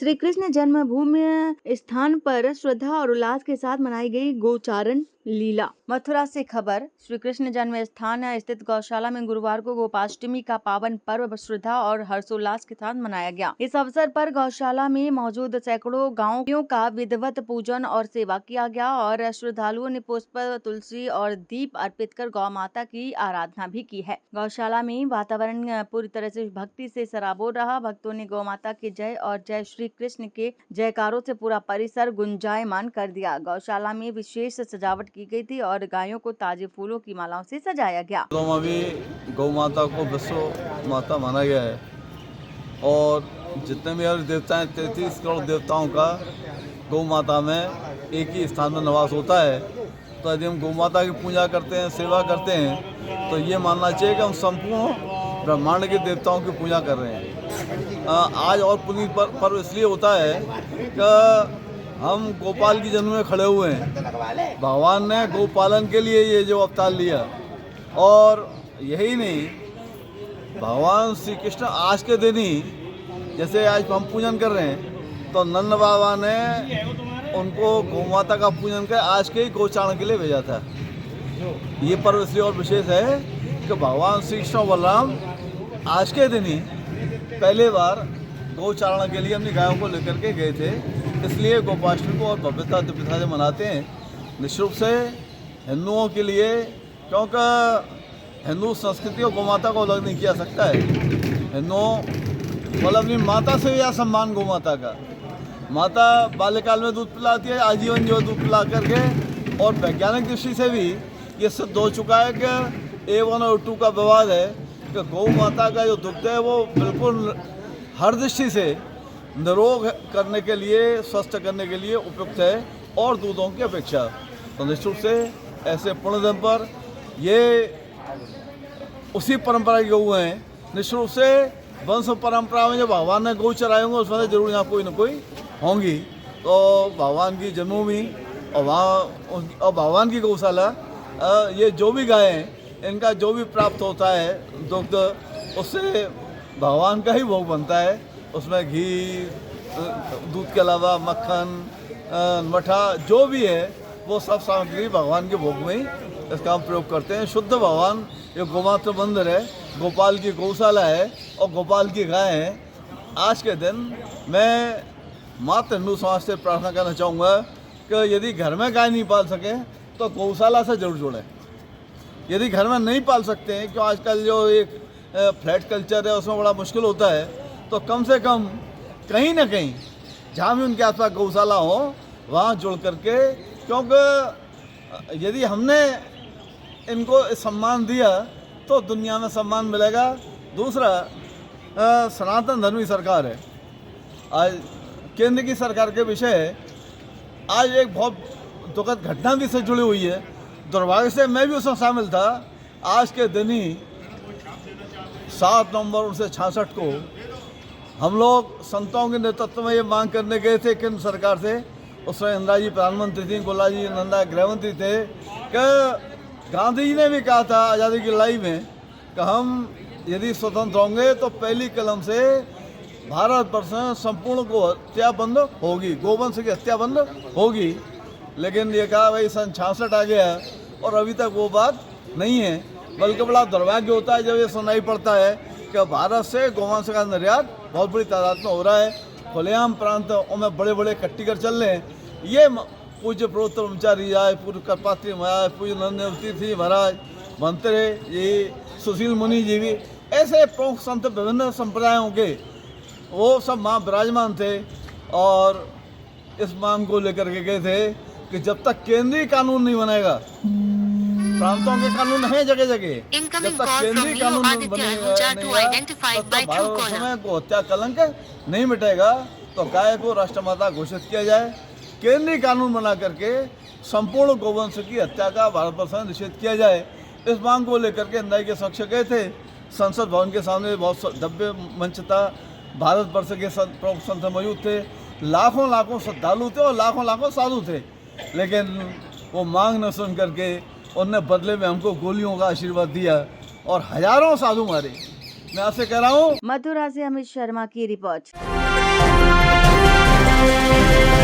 श्री कृष्ण जन्मभूमि स्थान पर श्रद्धा और उल्लास के साथ मनाई गई गोचारण लीला। मथुरा से खबर। श्री कृष्ण जन्म स्थान स्थित गौशाला में गुरुवार को गोपाष्टमी का पावन पर्व श्रद्धा और हर्षोल्लास के साथ मनाया गया। इस अवसर पर गौशाला में मौजूद सैकड़ों गायों का विधिवत पूजन और सेवा किया गया और श्रद्धालुओं ने पुष्प, तुलसी और दीप अर्पित कर गौ माता की आराधना भी की है। गौशाला में वातावरण पूरी तरह से भक्ति से सराबोर रहा। भक्तों ने गौ माता के जय और जय श्री कृष्ण के जयकारों से पूरा परिसर गुंजायमान कर दिया। गौशाला में विशेष सजावट की गई थी और गायों को ताजे फूलों की मालाओं से सजाया गया। अभी गौ माता को विश्व माता माना गया है और जितने भी हर देवता हैं 33 करोड़ देवताओं का गौ माता में एक ही स्थान में निवास होता है। तो यदि हम गौ माता की पूजा करते हैं, सेवा करते हैं, तो ये मानना चाहिए कि हम संपूर्ण ब्रह्मांड के देवताओं की पूजा कर रहे हैं। आज और पुनीत पर्व इसलिए होता है कि हम गोपाल की जन्म में खड़े हुए हैं। भगवान ने गोपालन के लिए ये जो अवतार लिया, और यही नहीं, भगवान श्री कृष्ण आज के दिन ही, जैसे आज हम पूजन कर रहे हैं, तो नंद बाबा ने उनको गौ माता का पूजन कर आज के ही गोचारण के लिए भेजा था। ये पर्व इसलिए और विशेष है कि भगवान श्री कृष्ण और बलराम आज के दिन ही पहले बार गोचारण के लिए अपनी गायों को लेकर के गए थे। इसलिए गोपाष्टमी को और भव्यता दिव्यता से मनाते हैं। निश्चित रूप से हिंदुओं के लिए, क्योंकि हिंदू संस्कृति और गौ माता को अलग नहीं किया सकता है। हिंदुओं मतलब अपनी माता से या सम्मान गौ माता का। माता बाल्यकाल में दूध पिलाती है, आजीवन जो दूध पिला करके, और वैज्ञानिक दृष्टि से भी ये सिद्ध हो चुका है कि A1 और A2 का विवाद है कि गौ माता का जो दुग्ध है वो बिल्कुल हर दृष्टि से निरोग करने के लिए, स्वस्थ करने के लिए उपयुक्त है और दूधों की अपेक्षा। तो निश्चित रूप से ऐसे पुण्य दिन पर ये उसी परंपरा के गऊ हैं। निश्चित रूप से वंश परंपरा में जो भगवान ने गौ चराए होंगे उसमें से जरूर यहाँ कोई ना कोई होंगी। तो भगवान की जन्मभूमि और वहाँ और भगवान की गौशाला, ये जो भी गाय हैं इनका जो भी प्राप्त होता है दुग्ध, उससे भगवान का ही भोग बनता है। उसमें घी, दूध के अलावा मक्खन, मठा जो भी है वो सब सामग्री भगवान के भोग में ही इसका हम प्रयोग करते हैं। शुद्ध भगवान, ये गोमात्र मंदिर है, गोपाल की गौशाला है और गोपाल की गाय है। आज के दिन मैं मात्र हिंदू समाज से प्रार्थना करना चाहूँगा कि यदि घर में गाय नहीं पाल सकें तो गौशाला से जरूर जुड़ें। यदि घर में नहीं पाल सकते हैं, क्यों आजकल जो एक फ्लैट कल्चर है उसमें बड़ा मुश्किल होता है, तो कम से कम कहीं ना कहीं जहाँ भी उनके आसपास गौशाला हो वहाँ जुड़ करके, क्योंकि यदि हमने इनको सम्मान दिया तो दुनिया में सम्मान मिलेगा। दूसरा, सनातन धर्मी सरकार है, आज केंद्र की सरकार के विषय आज एक बहुत दुखद घटना भी से जुड़ी हुई है। दुर्भाग्य से मैं भी उसमें शामिल था। आज के दिन ही 7 नवंबर 1966 को हम लोग संतों के नेतृत्व में ये मांग करने गए थे केंद्र सरकार से। उसमें इंदिरा जी प्रधानमंत्री थी, गोला जी नंदा गृहमंत्री थे, कि गांधी जी ने भी कहा था आज़ादी की लड़ाई में कि हम यदि स्वतंत्र होंगे तो पहली कलम से भारत वर्ष में संपूर्ण गो हत्या बंद होगी, गोवंश की हत्या बंद होगी। लेकिन ये कहा भाई सन 66 आ गया और अभी तक वो बात नहीं है। बल्कि बड़ा दुर्भाग्य होता है जब ये सुनाई पड़ता है कि भारत से गोवंश का निर्यात बहुत बड़ी तादाद में हो रहा है। खुलेआम प्रांतों में बड़े बड़े कट्टीकर चल रहे हैं। ये पूज्य प्रोत्तर ब्रह्मचारी राय, पूर्व कपात्री महाराज, पूज्य नंदनवती थी महाराज, मंत्र, ये सुशील मुनि जी भी, ऐसे प्रमुख संत विभिन्न संप्रदायों के वो सब वहाँ विराजमान थे और इस मांग को लेकर के गए थे कि जब तक केंद्रीय कानून नहीं बनेगा, प्रांतों के कानून हैं जगह जगह, जब तक केंद्रीय कानून बनेगा तब तक भारत में को हत्या कलंक नहीं मिटेगा। तो गाय को राष्ट्रमाता घोषित किया जाए, केंद्रीय कानून बना करके संपूर्ण गोवंश की हत्या का भारत वर्ष में निषेध किया जाए। इस मांग को लेकर के इंदिरा के सक्ष गए थे। संसद भवन के सामने बहुत भव्य मंच था, भारत वर्ष के प्रमुख संत मौजूद थे, लाखों लाखों श्रद्धालु थे और लाखों लाखों साधु थे। लेकिन वो मांग न सुन करके उनने बदले में हमको गोलियों का आशीर्वाद दिया और हजारों साधु मारे। मैं आपसे कह रहा हूँ। मथुरा से अमित शर्मा की रिपोर्ट। है।